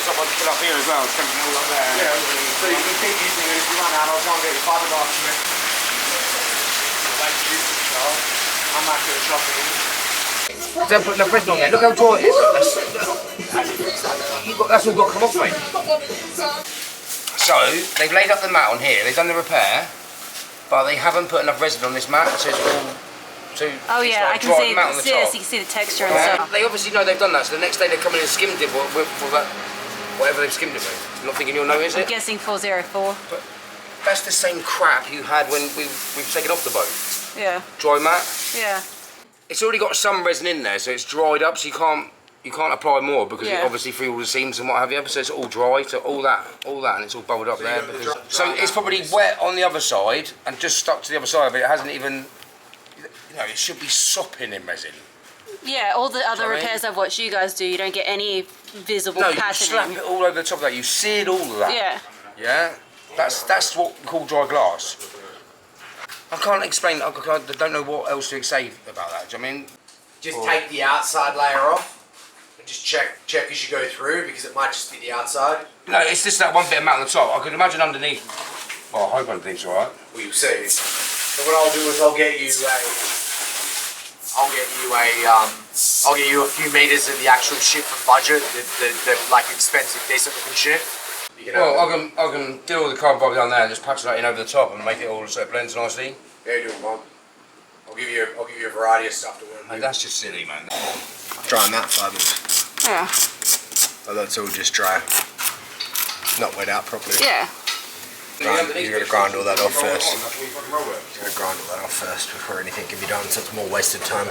bits I've got to put up here as well, stamping it all up there. Yeah, so you can keep using it. If you run out, I'll try and get your fiberglass from it. I'm back to the shopping. Don't put enough resin on there. Look how dry it is. That's all got to come off, mate. So, they've laid up the mat on here, they've done the repair, but they haven't put enough resin on this mat, so it's all too... Oh yeah, like I can see it, so you can see the texture and stuff. They obviously know they've done that, so the next day they come in and skimmed it with that, whatever they've skimmed it with. I'm not thinking you'll know, is it? I'm guessing 404. But that's the same crap you had when we've taken off the boat. Yeah. Dry mat. Yeah. It's already got some resin in there, so it's dried up, so you can't apply more because it obviously through all the seams and what have you. So it's all dry, so all that, and it's all bubbled up there. So it's probably wet on the other side and just stuck to the other side, but it hasn't even. You know, it should be sopping in resin. Yeah, all the other repairs I've watched you guys do, you don't get any visible patterning. patterning. You slap it all over the top of that. You seared all of that. Yeah. Yeah. That's what we call dry glass. I can't explain. I don't know what else to say about that. Do you know what I mean? Just take the outside layer off and just check as you go through, because it might just be the outside. No, it's just that one bit of mat on the top. I could imagine underneath. Well, I hope underneath's alright. Well, you see. So what I'll do is I'll get you a few meters of the actual ship and budget, the like expensive, decent looking shit. Well, I can do all the carbon fibre down there and just patch that in over the top and make it all so it blends nicely. Yeah, you do it, Mom. I'll give you a variety of stuff to work with. That's just silly, man. Dry mat fibres. Yeah. Oh, that's all just dry. Not wet out properly. Yeah. You've got to grind all that off first. You've got to grind all that off first before anything can be done, so it's more wasted time.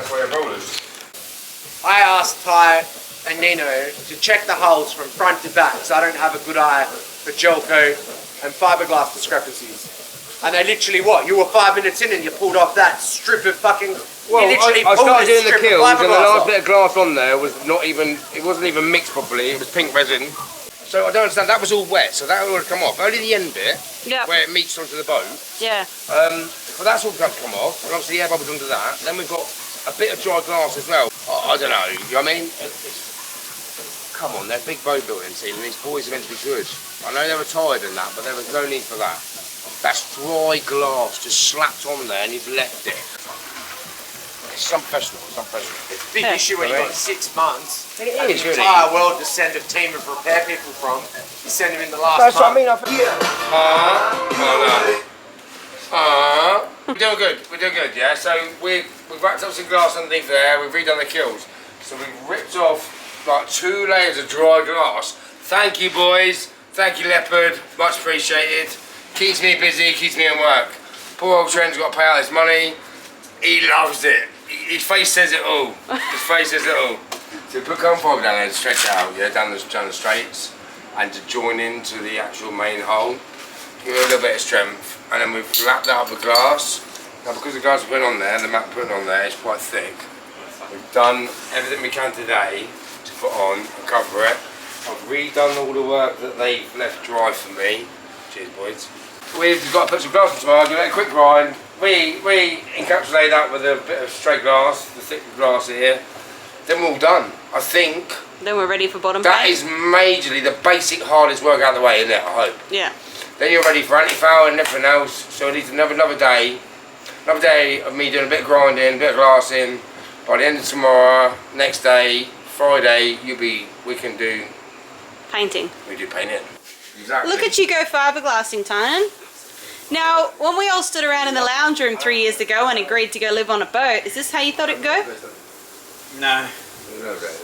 I asked Ty and Nino to check the hulls from front to back, so I don't have a good eye for gel coat and fiberglass discrepancies. And they literally, you were 5 minutes in and you pulled off that strip of fucking... Well, I started doing the kills and the last bit of glass on there was not even, it wasn't even mixed properly, it was pink resin. So I don't understand, that was all wet, so that would have come off. Only the end bit, where it meets onto the boat. Yeah. But that's all got to come off, and obviously the air bubbles under that. Then we've got a bit of dry glass as well. I don't know, you know what I mean? Come on, they're big boat building team, and these boys are meant to be good. I know they're retired and that, but there was no need for that. That's dry glass just slapped on there and you've left it. It's unprofessional, it's unprofessional. It's a big issue when you've got 6 months. It and is, the really. entire world to send a team of repair people from. You send them in the last That's month. what I mean. We're doing good, yeah? So we've wrapped up some glass underneath there, we've redone the kills. So we've ripped off like 2 layers of dry glass. Thank you, boys. Thank you, Leopard. Much appreciated. Keeps me busy, keeps me in work. Poor old Trent's got to pay out his money. He loves it. His face says it all. His face says it all. So we put carbon fibre down there to stretch out, yeah, down the straights, and to join into the actual main hull. Give it a little bit of strength, and then we've wrapped that up with glass. Now, because the glass we're putting on there, the mat we're putting on there is quite thick. We've done everything we can today to put on and cover it. I've redone all the work that they've left dry for me. Cheers, boys. We've got to put some glass on tomorrow, give it a quick grind. We encapsulate that with a bit of straight glass, the thick glass here. Then we're all done, I think. Then we're ready for bottom That paint. is majorly the basic hardest work out of the way, isn't it, I hope? Yeah. Then you're ready for Antifoul and everything else, so it needs another day. Another day of me doing a bit of grinding, a bit of glassing. By the end of tomorrow, next day, Friday, we can do... Painting. We do painting. Exactly. Look at you go fiberglassing, Tynan. Now, when we all stood around in the lounge room 3 years ago and agreed to go live on a boat, is this how you thought it'd go? No.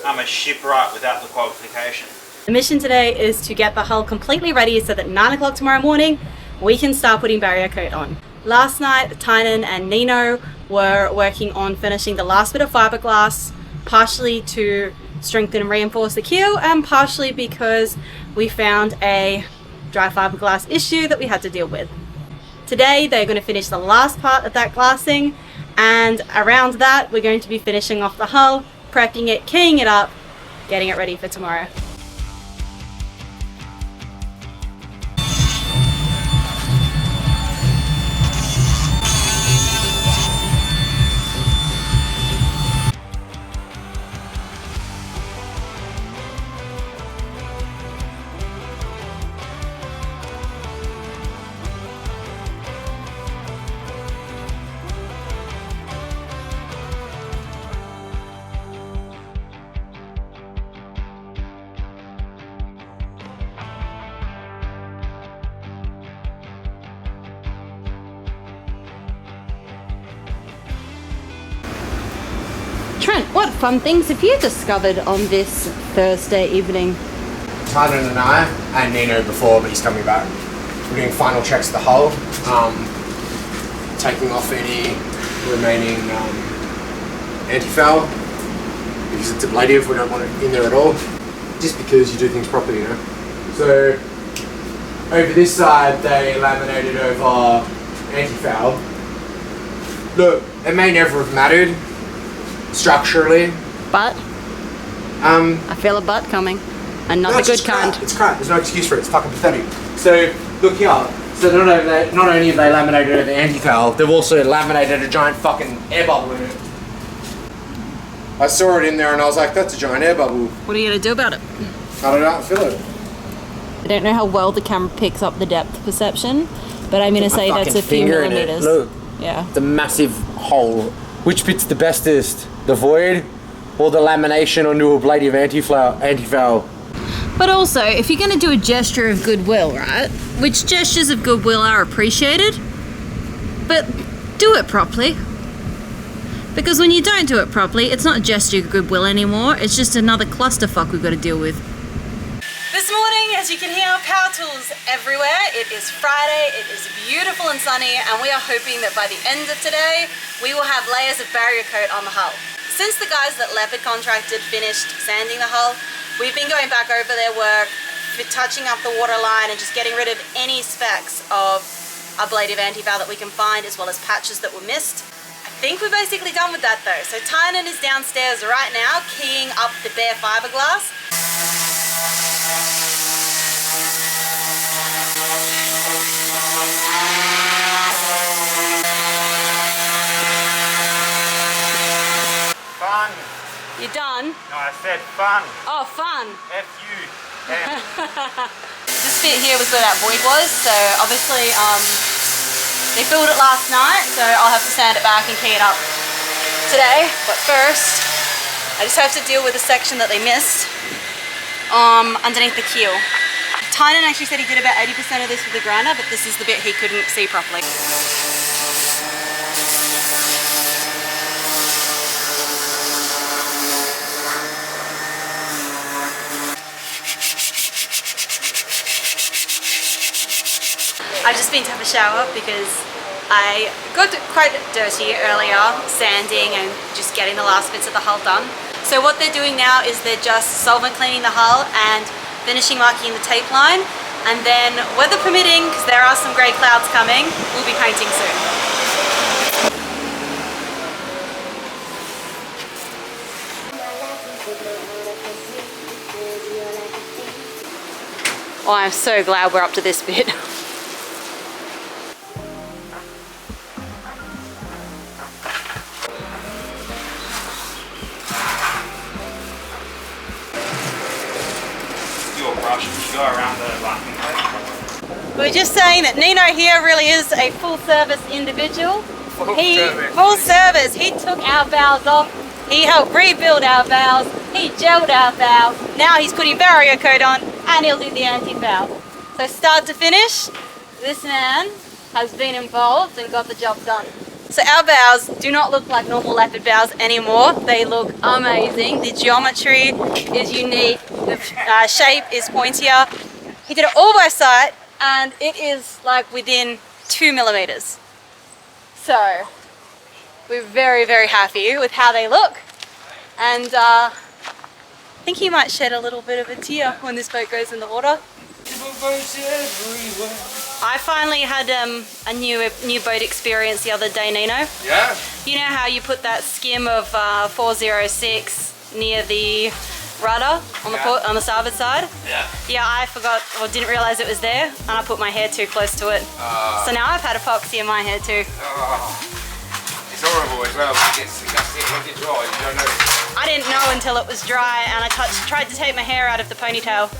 I'm a shipwright without the qualification. The mission today is to get the hull completely ready so that 9 o'clock tomorrow morning we can start putting barrier coat on. Last night, Tynan and Nino were working on finishing the last bit of fiberglass, partially to strengthen and reinforce the keel, and partially because we found a dry fiberglass issue that we had to deal with. Today they're going to finish the last part of that glassing, and around that we're going to be finishing off the hull, prepping it, keying it up, getting it ready for tomorrow. Trent, what fun things have you discovered on this Thursday evening? Tyler and I, and Nino before, but he's coming back. We're doing final checks of the hull, taking off any remaining Antifoul, because it's ablative, we don't want it in there at all, just because you do things properly, you know. So, over this side, they laminated over Antifoul. Look, it may never have mattered, structurally. But? I feel a but coming. And not the good kind. It's crap. There's no excuse for it. It's fucking pathetic. So, look here. So not only have they laminated the Antifoul, they've also laminated a giant fucking air bubble in it. I saw it in there and I was like, that's a giant air bubble. What are you going to do about it? I don't know, I feel it. I don't know how well the camera picks up the depth perception, but I'm going to say that's a few millimeters. Look. Yeah. The massive hole. Which bit's the bestest? The void or the lamination onto a blade of Antifoul? But also, if you're going to do a gesture of goodwill, right? Which gestures of goodwill are appreciated, but do it properly. Because when you don't do it properly, it's not a gesture of goodwill anymore, it's just another clusterfuck we've got to deal with. This morning, as you can hear, power tools everywhere. It is Friday, it is beautiful and sunny, and we are hoping that by the end of today, we will have layers of barrier coat on the hull. Since the guys that Leopard contracted finished sanding the hull, we've been going back over their work, touching up the waterline and just getting rid of any specks of ablative Antifoul that we can find, as well as patches that were missed. I think we're basically done with that though. So Tynan is downstairs right now keying up the bare fiberglass. Fun. You done? No, I said fun. Oh, fun. F-U. This bit here was where that void was, so obviously they filled it last night, so I'll have to sand it back and key it up today. But first, I just have to deal with the section that they missed underneath the keel. Tynan actually said he did about 80% of this with the grinder, but this is the bit he couldn't see properly. I've just been to have a shower because I got quite dirty earlier, sanding and just getting the last bits of the hull done. So what they're doing now is they're just solvent cleaning the hull and finishing marking the tape line. And then, weather permitting, because there are some grey clouds coming, we'll be painting soon. Oh, I'm so glad we're up to this bit. Go around the locking plate. We were just saying that Nino here really is a full-service individual. Full service. He took our valves off. He helped rebuild our valves. He gelled our valves. Now he's putting barrier coat on, and he'll do the Antifoul. So start to finish, this man has been involved and got the job done. So our valves do not look like normal Leopard valves anymore. They look amazing. The geometry is unique. The shape is pointier. He did it all by sight, and it is like within 2 millimeters. So we're very, very happy with how they look. And I think he might shed a little bit of a tear when this boat goes in the water. I finally had a new boat experience the other day, Nino. Yeah? You know how you put that skim of 406 near the rudder on the starboard side? Yeah. Yeah, I forgot or didn't realise it was there, and I put my hair too close to it. So now I've had epoxy in my hair too. It's horrible as well because it gets when it dries, you don't know. I didn't know until it was dry, and I tried to take my hair out of the ponytail.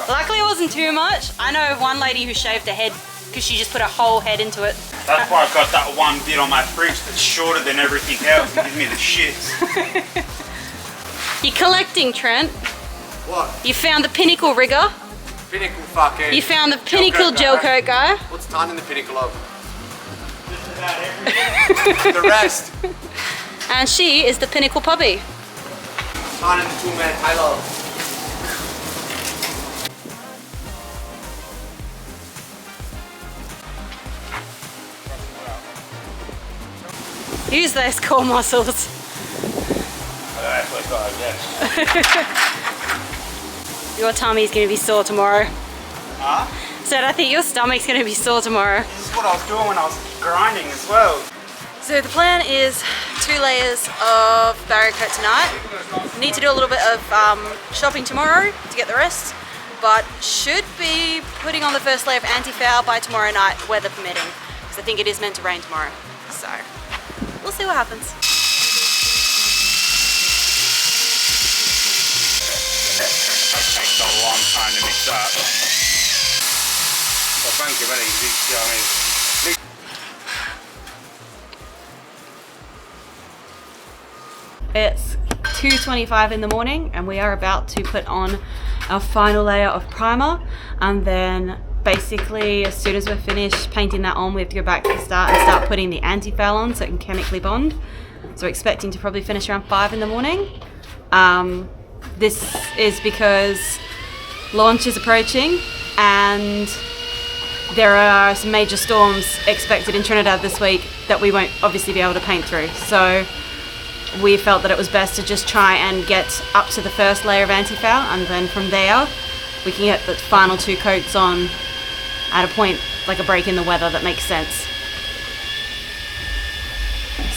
Luckily it wasn't too much. I know one lady who shaved her head because she just put her whole head into it. That's why I've got that one bit on my fridge that's shorter than everything else. It gives me the shits. You're collecting, Trent. What? You found the pinnacle rigger. Pinnacle fucking... You found the pinnacle gel coat guy. What's done in the pinnacle of? Just about everything. The rest. And she is the Pinnacle Puppy. On the two-man high-low. Use those core muscles. Your tummy's going to be sore tomorrow. Huh? Said I think your stomach's going to be sore tomorrow. This is what I was doing when I was grinding as well. So the plan is 2 layers of barrier coat tonight. Need to do a little bit of shopping tomorrow to get the rest, but should be putting on the first layer of Antifoul by tomorrow night, weather permitting, because I think it is meant to rain tomorrow. So we'll see what happens. It takes a long time to mix up. Well, thank you, buddy. You know what I mean? It's 2:25 in the morning and we are about to put on our final layer of primer, and then basically as soon as we're finished painting that on, we have to go back to the start and start putting the Antifoul on so it can chemically bond. So we're expecting to probably finish around 5 in the morning. This is because launch is approaching and there are some major storms expected in Trinidad this week that we won't obviously be able to paint through. So we felt that it was best to just try and get up to the first layer of Antifoul, and then from there we can get the final 2 coats on at a point, like a break in the weather that makes sense.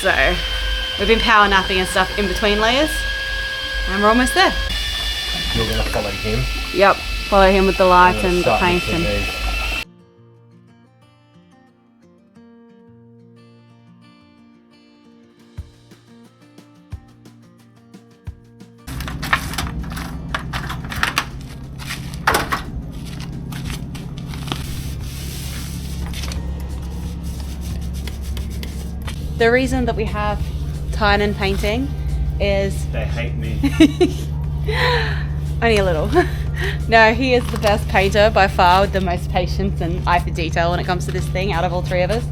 So we've been power napping and stuff in between layers and we're almost there. You're going to follow him? Yep, follow him with the light and the paint. And the reason that we have Tynan painting is They hate me. only a little. No, he is the best painter by far, with the most patience and eye for detail when it comes to this thing out of all 3 of us.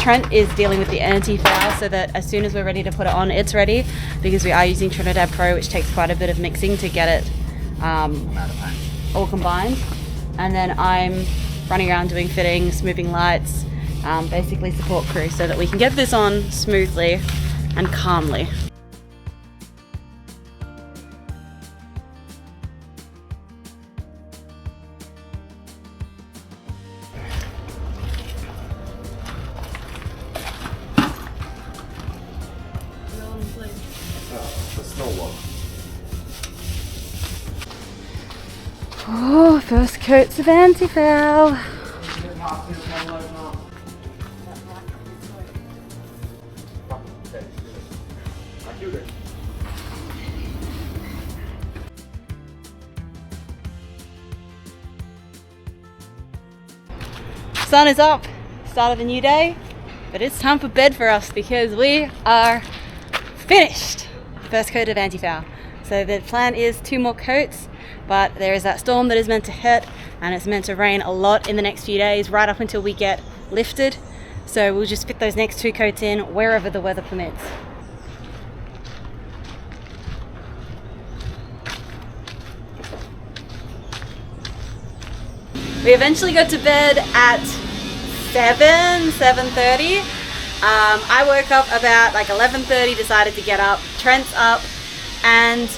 Trent is dealing with the Antifoul so that as soon as we're ready to put it on, it's ready, because we are using Trinidad Pro, which takes quite a bit of mixing to get it all combined. And then I'm running around doing fittings, moving lights, basically support crew, so that we can get this on smoothly and calmly. Oh, first coats of Antifoul. Sun is up, start of a new day, but it's time for bed for us because we are finished. First coat of Antifoul. So the plan is 2 more coats, but there is that storm that is meant to hit and it's meant to rain a lot in the next few days, right up until we get lifted. So we'll just fit those next 2 coats in wherever the weather permits. We eventually got to bed at 7:30. I woke up about like 11:30, decided to get up. Trent's up, and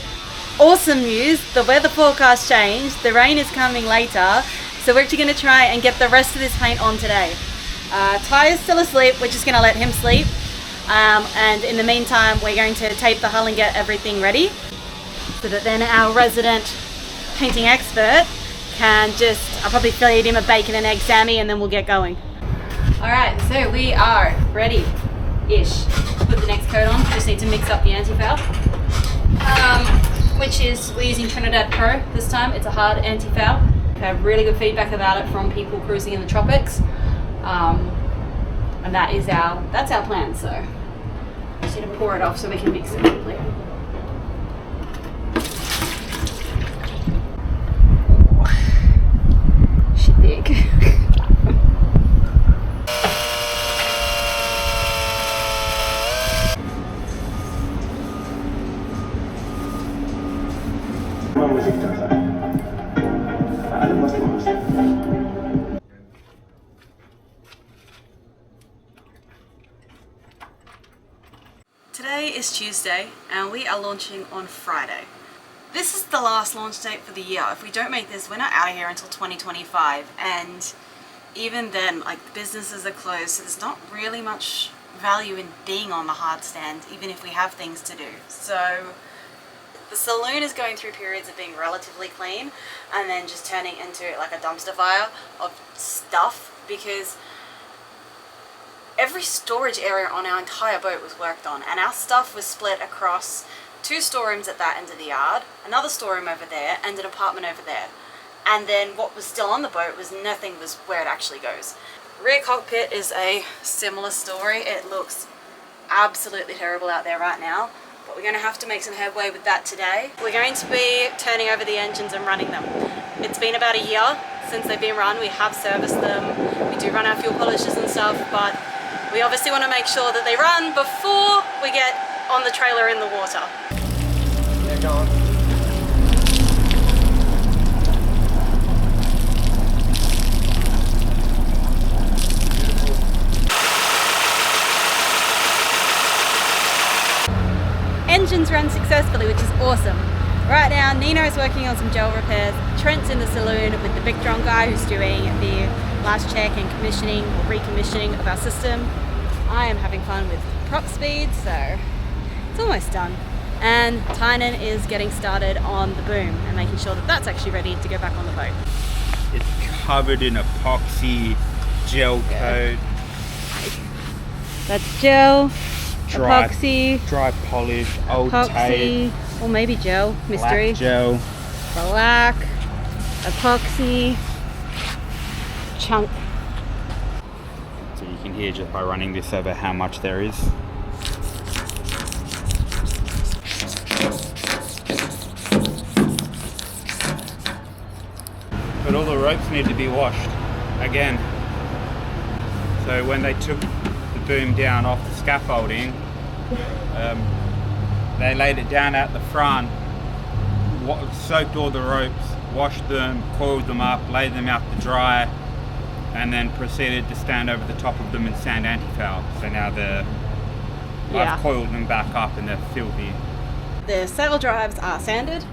awesome news, the weather forecast changed. The rain is coming later, so we're actually going to try and get the rest of this paint on today. Ty is still asleep, we're just going to let him sleep. And in the meantime, we're going to tape the hull and get everything ready, so that then our resident painting expert can just, I'll probably feed him a bacon and egg Sammy and then we'll get going. Alright, so we are ready-ish to put the next coat on. Just need to mix up the Antifoul, which is, we're using Trinidad Pro this time. It's a hard Antifoul. I've had really good feedback about it from people cruising in the tropics. And that's our plan, so just need to pour it off so we can mix it quickly. Shit big. Today is Tuesday and we are launching on Friday. This is the last launch date for the year. If we don't make this, we're not out of here until 2025, and even then, like, the businesses are closed, so there's not really much value in being on the hard stand, even if we have things to do. So the saloon is going through periods of being relatively clean and then just turning into like a dumpster fire of stuff, because every storage area on our entire boat was worked on, and our stuff was split across 2 storerooms at that end of the yard, another storeroom over there, and an apartment over there. And then what was still on the boat was nothing was where it actually goes. Rear cockpit is a similar story. It looks absolutely terrible out there right now, but we're going to have to make some headway with that today. We're going to be turning over the engines and running them. It's been about a year since they've been run. We have serviced them. We do run our fuel polishers and stuff, but we obviously want to make sure that they run before we get on the trailer in the water. They're gone. Engines run successfully, which is awesome. Right now, Nino's working on some gel repairs. Trent's in the saloon with the Victron guy who's doing the last check and commissioning or recommissioning of our system. I am having fun with prop speed, so it's almost done. And Tynan is getting started on the boom and making sure that that's actually ready to go back on the boat. It's covered in epoxy gel coat. That's gel, Dry, epoxy, dry polish, old epoxy, tape, or maybe gel, mystery. black gel. Black, epoxy, chunk. So you can hear just by running this over how much there is. But all the ropes need to be washed again. So when they took the boom down off the scaffolding, they laid it down at the front, soaked all the ropes, washed them, coiled them up, laid them out to dry, and then proceeded to stand over the top of them and sand Antifoul. So now I've coiled them back up and they're filthy. The sail drives are sanded,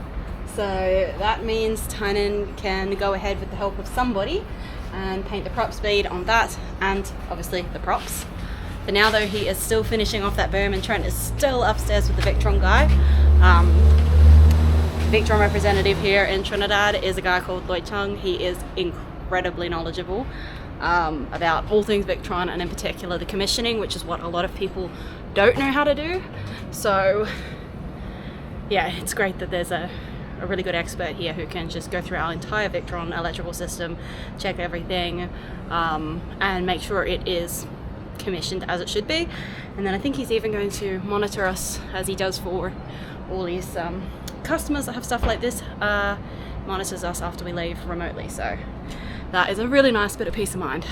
so that means Tynan can go ahead with the help of somebody and paint the prop speed on that, and obviously the props. For now though, he is still finishing off that boom, and Trent is still upstairs with the Victron guy. Victron representative here in Trinidad is a guy called Lloyd Chung. He is incredibly knowledgeable about all things Victron, and in particular the commissioning, which is what a lot of people don't know how to do. So yeah, it's great that there's a really good expert here who can just go through our entire Victron electrical system, check everything, and make sure it is commissioned as it should be. And then I think he's even going to monitor us, as he does for all these customers that have stuff like this, monitors us after we leave remotely. So that is a really nice bit of peace of mind.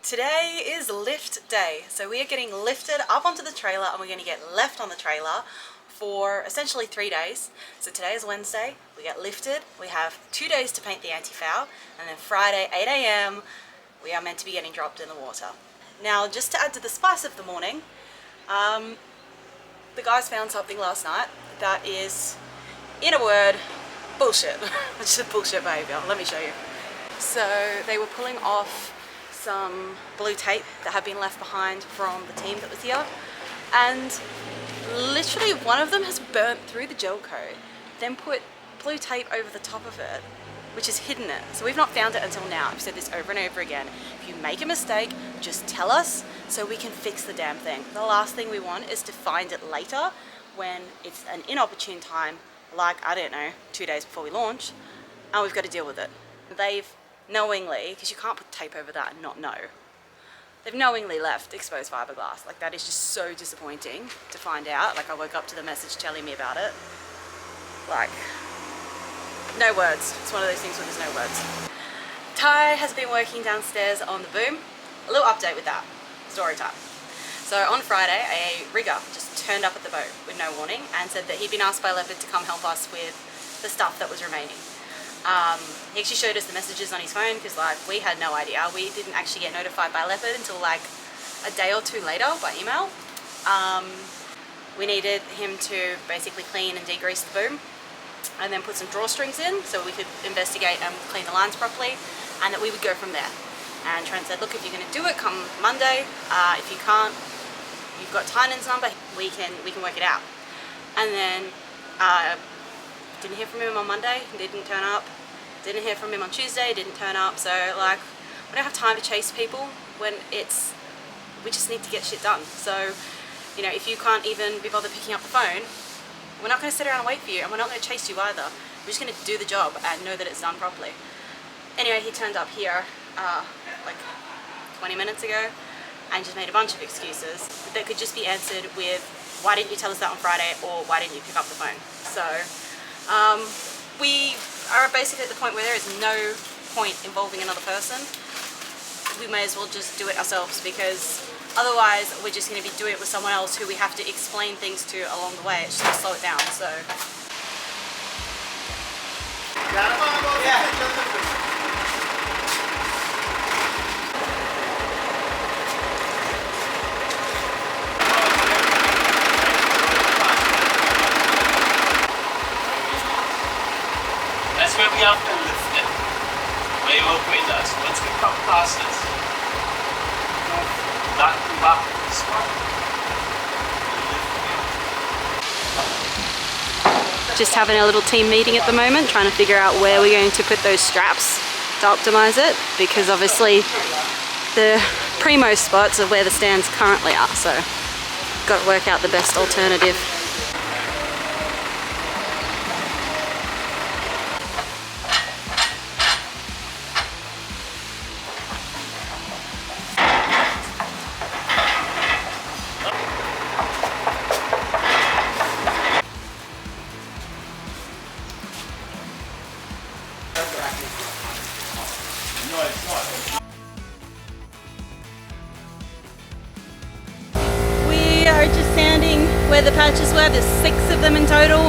Today is lift day, so we are getting lifted up onto the trailer and we're going to get left on the trailer for essentially 3 days. So today is Wednesday, we get lifted, we have 2 days to paint the Antifoul, and then Friday 8 AM we are meant to be getting dropped in the water. Now, just to add to the spice of the morning, the guys found something last night that is, in a word, bullshit. It's just bullshit behaviour. Let me show you. So they were pulling off some blue tape that had been left behind from the team that was here, and literally one of them has burnt through the gel coat, then put blue tape over the top of it, which has hidden it. So we've not found it until now. I've said this over and over again. If you make a mistake, just tell us so we can fix the damn thing. The last thing we want is to find it later when it's an inopportune time, like, I don't know, 2 days before we launch, and we've got to deal with it. They've knowingly, because you can't put tape over that and not know, they've knowingly left exposed fiberglass. Like, that is just so disappointing to find out. Like, I woke up to the message telling me about it. Like, no words. It's one of those things where there's no words. Ty has been working downstairs on the boom. A little update with that. Story time. So on Friday, a rigger just turned up at the boat with no warning and said that he'd been asked by Leopard to come help us with the stuff that was remaining. He actually showed us the messages on his phone because like we had no idea. We didn't actually get notified by Leopard until like a day or two later by email. We needed him to basically clean and degrease the boom and then put some drawstrings in so we could investigate and clean the lines properly, and that we would go from there. And Trent said, look, if you're going to do it, come Monday. If you can't, you've got Tynan's number, we can work it out. And then didn't hear from him on Monday, didn't turn up. Didn't hear from him on Tuesday, didn't turn up. So like, we don't have time to chase people when we just need to get shit done. So, you know, if you can't even be bothered picking up the phone, we're not going to sit around and wait for you, and we're not going to chase you either. We're just going to do the job and know that it's done properly. Anyway, he turned up here like 20 minutes ago and just made a bunch of excuses that could just be answered with, why didn't you tell us that on Friday, or why didn't you pick up the phone? So we are basically at the point where there is no point involving another person. We may as well just do it ourselves, because otherwise we're just going to be doing it with someone else who we have to explain things to along the way. It's just going to slow it down. So that's where we have to lift it. Where you work with us. Once we come past this, back to the spot. just having a little team meeting at the moment, trying to figure out where we're going to put those straps to optimize it, because obviously the primo spots are where the stands currently are, so got to work out the best alternative. Where the patches were, there's 6 of them in total.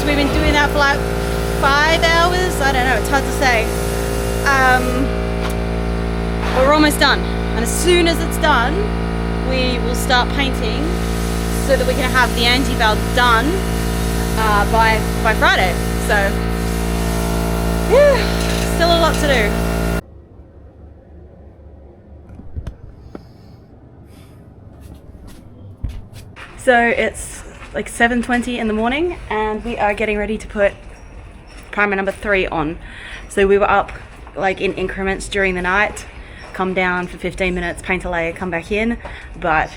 We've been doing that for like 5 hours. I don't know, it's hard to say. We're almost done, and as soon as it's done, we will start painting so that we can have the Antifoul done by Friday. So, yeah, still a lot to do. So it's like 7:20 in the morning and we are getting ready to put primer number 3 on. So we were up like in increments during the night, come down for 15 minutes, paint a layer, come back in, but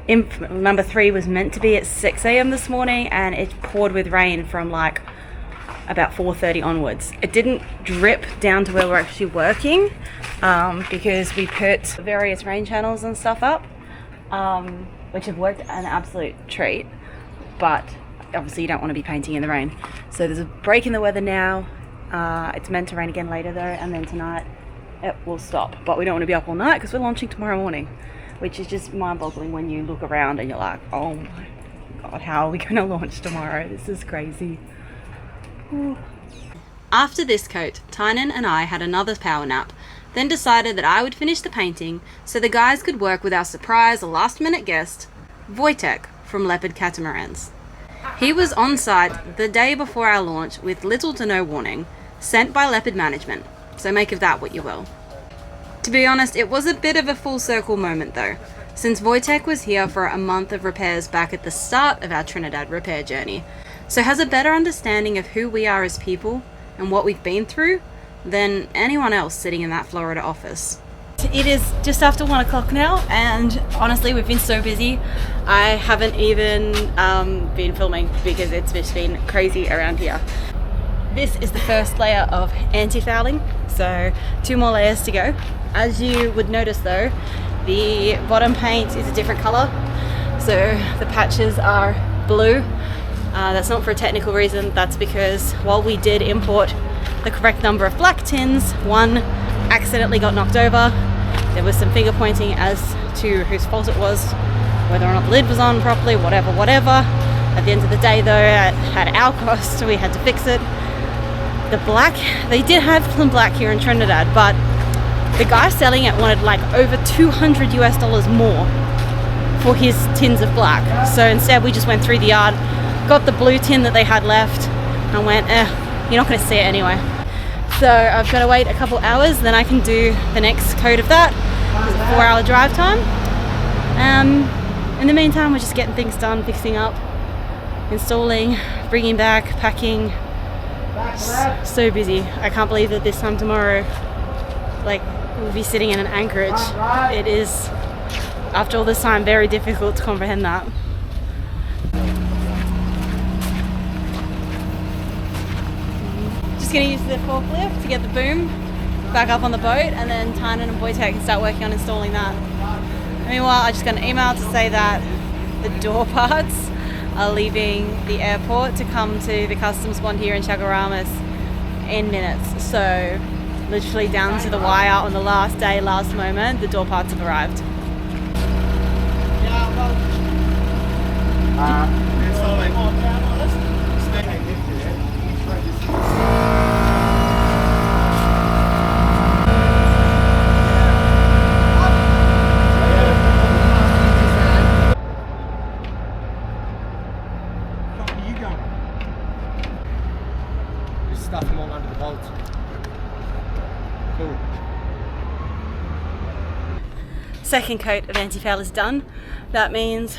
number 3 was meant to be at 6 a.m. this morning, and it poured with rain from like about 4:30 onwards. It didn't drip down to where we're actually working because we put various rain channels and stuff up, which have worked an absolute treat, but obviously you don't want to be painting in the rain. So there's a break in the weather now. It's meant to rain again later though, and then tonight it will stop. But we don't want to be up all night because we're launching tomorrow morning, which is just mind-boggling when you look around and you're like, oh my god, how are we going to launch tomorrow? This is crazy. Ooh. After this coat, Tynan and I had another power nap, then decided that I would finish the painting so the guys could work with our surprise last-minute guest, Wojtek from Leopard Catamarans. He was on site the day before our launch with little to no warning, sent by Leopard management, so make of that what you will. To be honest, it was a bit of a full circle moment though, since Wojtek was here for a month of repairs back at the start of our Trinidad repair journey, so has a better understanding of who we are as people and what we've been through than anyone else sitting in that Florida office. It is just after 1 o'clock now, and honestly we've been so busy I haven't even been filming because it's just been crazy around here. This is the first layer of anti-fouling, so 2 more layers to go. As you would notice though, the bottom paint is a different color, so the patches are blue. That's not for a technical reason, that's because while we did import the correct number of black tins, one accidentally got knocked over. There was some finger pointing as to whose fault it was, whether or not the lid was on properly, whatever. At the end of the day though, at our cost, we had to fix it. The black, they did have some black here in Trinidad, but the guy selling it wanted like over $200 US more for his tins of black. So instead we just went through the yard, got the blue tin that they had left, and went, you're not going to see it anyway. So I've got to wait a couple hours, then I can do the next coat of that. It's a 4-hour drive time. In the meantime, we're just getting things done, fixing up, installing, bringing back, packing. So busy. I can't believe that this time tomorrow, like, we'll be sitting in an anchorage. It is, after all this time, very difficult to comprehend that. Just gonna use the forklift to get the boom back up on the boat, and then Tynan and Boytek can start working on installing that. Meanwhile, I just got an email to say that the door parts are leaving the airport to come to the customs bond here in Chaguaramas in minutes. So literally down to the wire on the last day, last moment, the door parts have arrived. Stuff them all under the bolts. Cool. Second coat of Antifoul is done. That means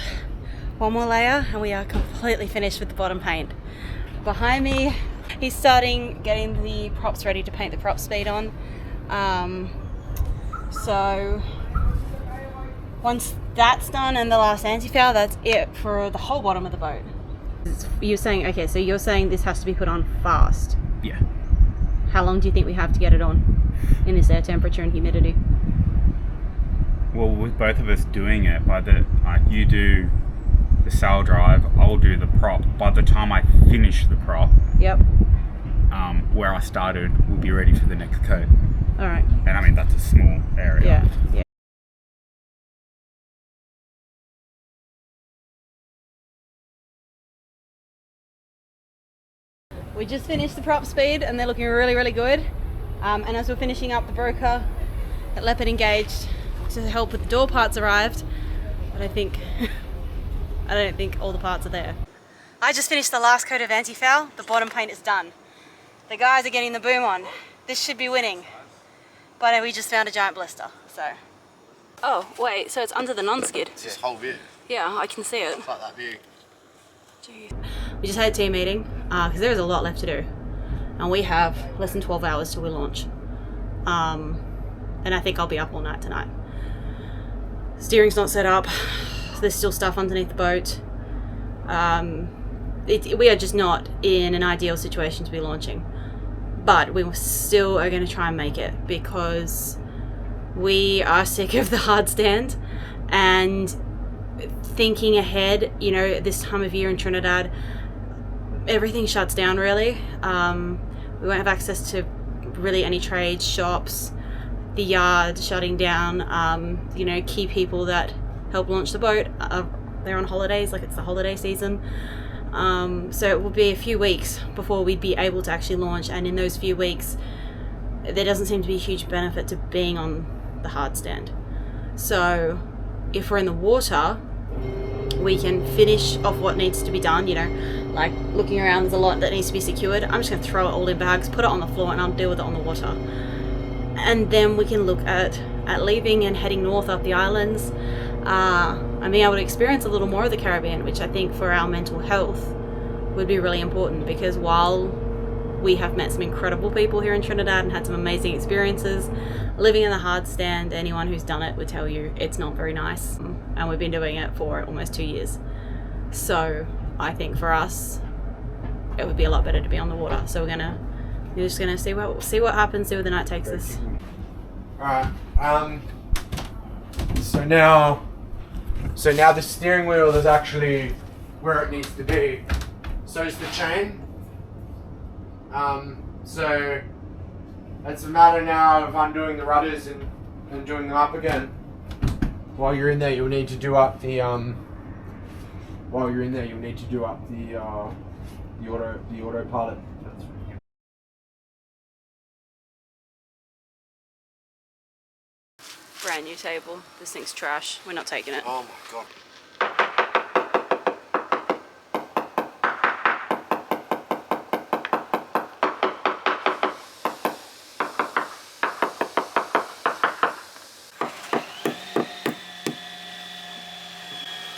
one more layer and we are completely finished with the bottom paint. Behind me, he's starting getting the props ready to paint the prop speed on. So once that's done and the last Antifoul, that's it for the whole bottom of the boat. You're saying, okay, so you're saying this has to be put on fast. Yeah. How long do you think we have to get it on in this air temperature and humidity? Well, with both of us doing it, you do the sail drive, I'll do the prop. By the time I finish the prop, Yep. Where I started, we'll be ready for the next coat. All right. And I mean, that's a small area. Yeah. We just finished the prop speed and they're looking really, really good. And as we're finishing up, the broker at Leopard engaged to help with the door parts arrived. But I don't think all the parts are there. I just finished the last coat of Antifoul. The bottom paint is done. The guys are getting the boom on. This should be winning. But we just found a giant blister, so. Oh, wait, so it's under the non-skid. It's this whole view. Yeah, I can see it. It's like that view. Jeez. We just had a team meeting because there is a lot left to do, and we have less than 12 hours till we launch. And I think I'll be up all night tonight. Steering's not set up. There's still stuff underneath the boat. We are just not in an ideal situation to be launching, but we still are going to try and make it because we are sick of the hard stand and thinking ahead. You know, this time of year in Trinidad, everything shuts down really. We won't have access to really any trades, shops, the yard shutting down. You know, key people that help launch the boat, they're on holidays, like it's the holiday season. So it will be a few weeks before we'd be able to actually launch, and in those few weeks there doesn't seem to be a huge benefit to being on the hard stand. So if we're in the water, we can finish off what needs to be done, you know, like looking around, there's a lot that needs to be secured. I'm just going to throw it all in bags, put it on the floor, and I'll deal with it on the water. And then we can look at leaving and heading north up the islands, and being able to experience a little more of the Caribbean, which I think for our mental health would be really important, because while we have met some incredible people here in Trinidad and had some amazing experiences, living in the hard stand, anyone who's done it would tell you it's not very nice, and we've been doing it for almost 2 years. So I think for us it would be a lot better to be on the water. So we're just gonna see what happens, see where the night takes us. Alright, so now the steering wheel is actually where it needs to be. So is the chain. So it's a matter now of undoing the rudders and doing them up again. While you're in there, you'll need to do up the autopilot. Brand new table. This thing's trash. We're not taking it. Oh my god.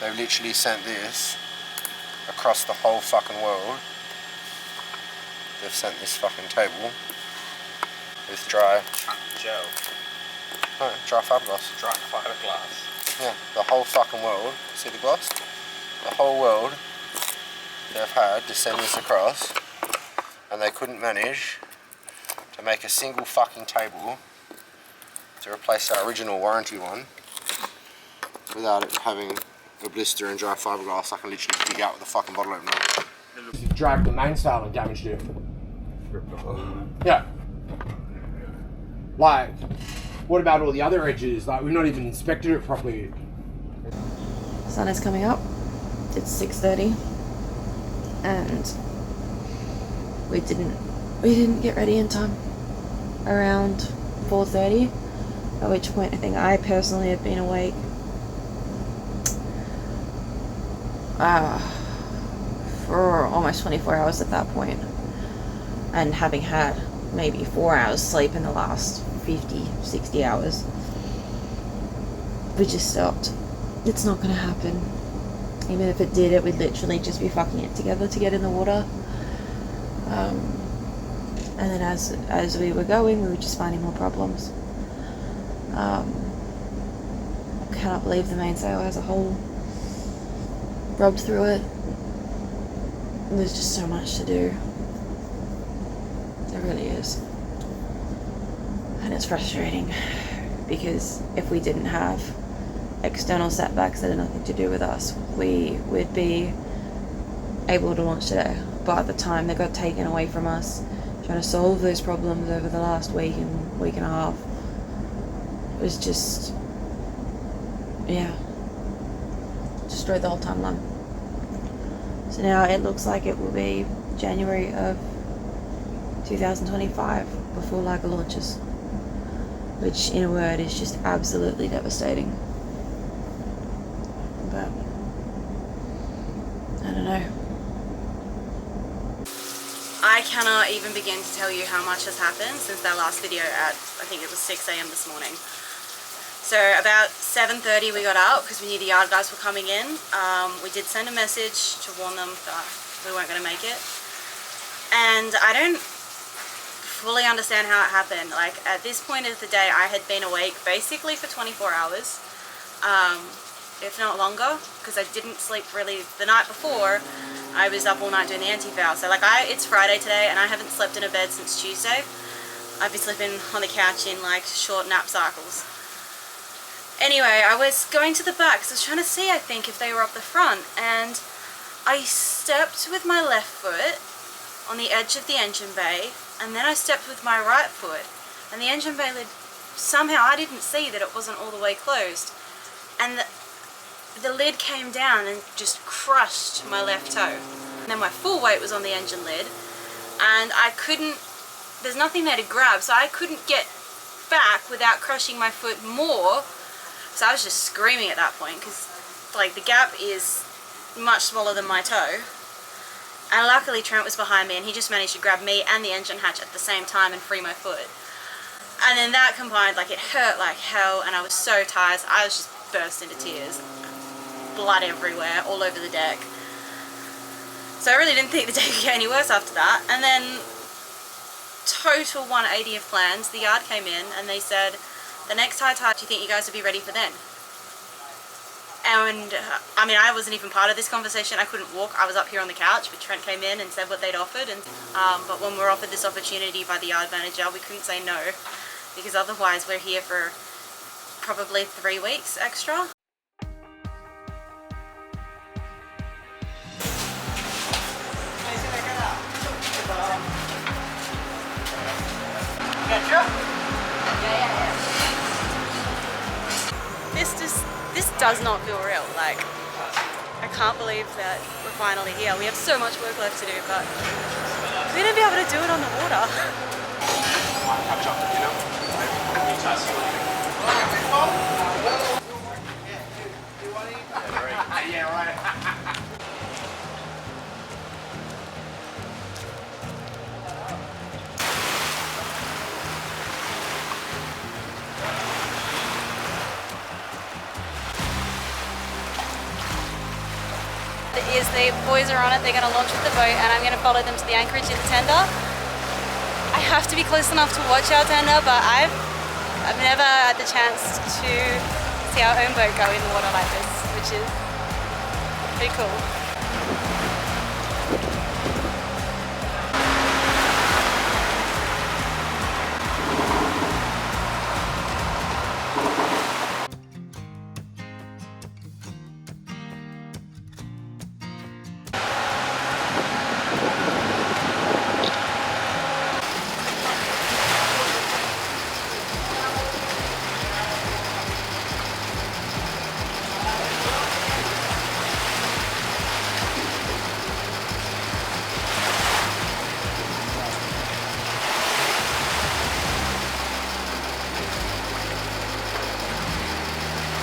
They've literally sent this across the whole fucking world. They've sent this fucking table with dry Gel. no, dry fiberglass. Dry fiberglass. Yeah, the whole fucking world. See the glass? The whole world they've had to send this across, and they couldn't manage to make a single fucking table to replace our original warranty one without it having a blister and dry fiberglass. I can literally dig out with a fucking bottle opener. You've dragged the mainsail and damaged it. Yeah. Like, what about all the other edges? Like, we've not even inspected it properly. Sun is coming up. It's 6:30, and we didn't get ready in time. Around 4:30, at which point I think I personally had been awake for almost 24 hours at that point, and having had maybe 4 hours sleep in the last 50-60 hours, we just stopped. It's not gonna happen. Even if it did, it would literally just be fucking it together to get in the water. And then as we were going, we were just finding more problems. Cannot believe the mainsail as a whole rubbed through it. There's just so much to do. There really is. And it's frustrating because if we didn't have external setbacks that had nothing to do with us, we would be able to launch today. But at the time they got taken away from us, trying to solve those problems over the last week and a half, it was just, yeah, destroyed the whole timeline. So now it looks like it will be January of 2025 before Lager launches, which in a word is just absolutely devastating. But I don't know. I cannot even begin to tell you how much has happened since that last video at, I think it was 6 AM this morning. So about 7:30 we got out because we knew the yard guys were coming in. We did send a message to warn them that we weren't going to make it. And I don't fully understand how it happened. Like, at this point of the day, I had been awake basically for 24 hours, if not longer, because I didn't sleep really the night before. I was up all night doing the Antifoul. So like, it's Friday today and I haven't slept in a bed since Tuesday. I've been sleeping on the couch in like short nap cycles. Anyway, I was going to the back because I was trying to see, I think, if they were up the front, and I stepped with my left foot on the edge of the engine bay, and then I stepped with my right foot, and the engine bay lid, somehow I didn't see that it wasn't all the way closed, and the lid came down and just crushed my left toe. And then my full weight was on the engine lid, and I couldn't, there's nothing there to grab, so I couldn't get back without crushing my foot more. So I was just screaming at that point because like the gap is much smaller than my toe. And luckily Trent was behind me and he just managed to grab me and the engine hatch at the same time and free my foot. And then that combined, like, it hurt like hell and I was so tired. I was just burst into tears. Blood everywhere, all over the deck. So I really didn't think the day could get any worse after that. And then total 180 of plans. The yard came in and they said, the next high tide, do you think you guys would be ready for then? And I mean, I wasn't even part of this conversation. I couldn't walk. I was up here on the couch, but Trent came in and said what they'd offered. And but when we were offered this opportunity by the yard manager, we couldn't say no, because otherwise we're here for probably 3 weeks extra. does not feel real. Like, I can't believe that we're finally here. We have so much work left to do, but we're gonna be able to do it on the water. Is the boys are on it, they're going to launch with the boat, and I'm going to follow them to the anchorage in the tender. I have to be close enough to watch our tender, but I've never had the chance to see our own boat go in the water like this, which is pretty cool.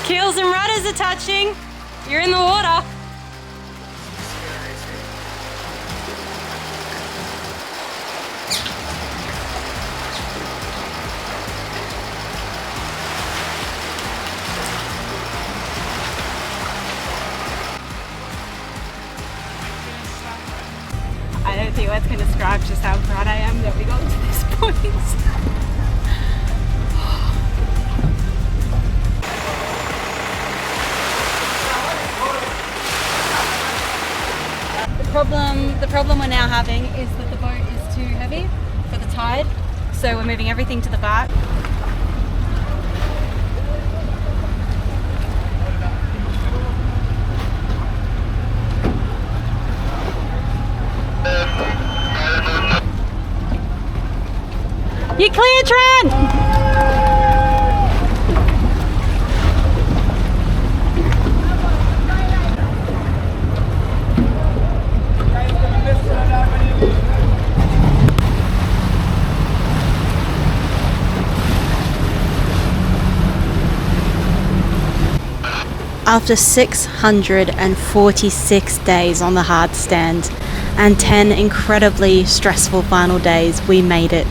Keels and rudders are touching. You're in the water. I don't think words can describe just how proud I am that we got to this point. The problem we're now having is that the boat is too heavy for the tide, so we're moving everything to the back. You clear, Trent! After 646 days on the hardstand and 10 incredibly stressful final days, we made it.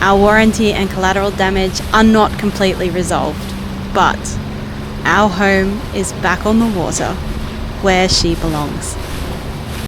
Our warranty and collateral damage are not completely resolved, but our home is back on the water, where she belongs.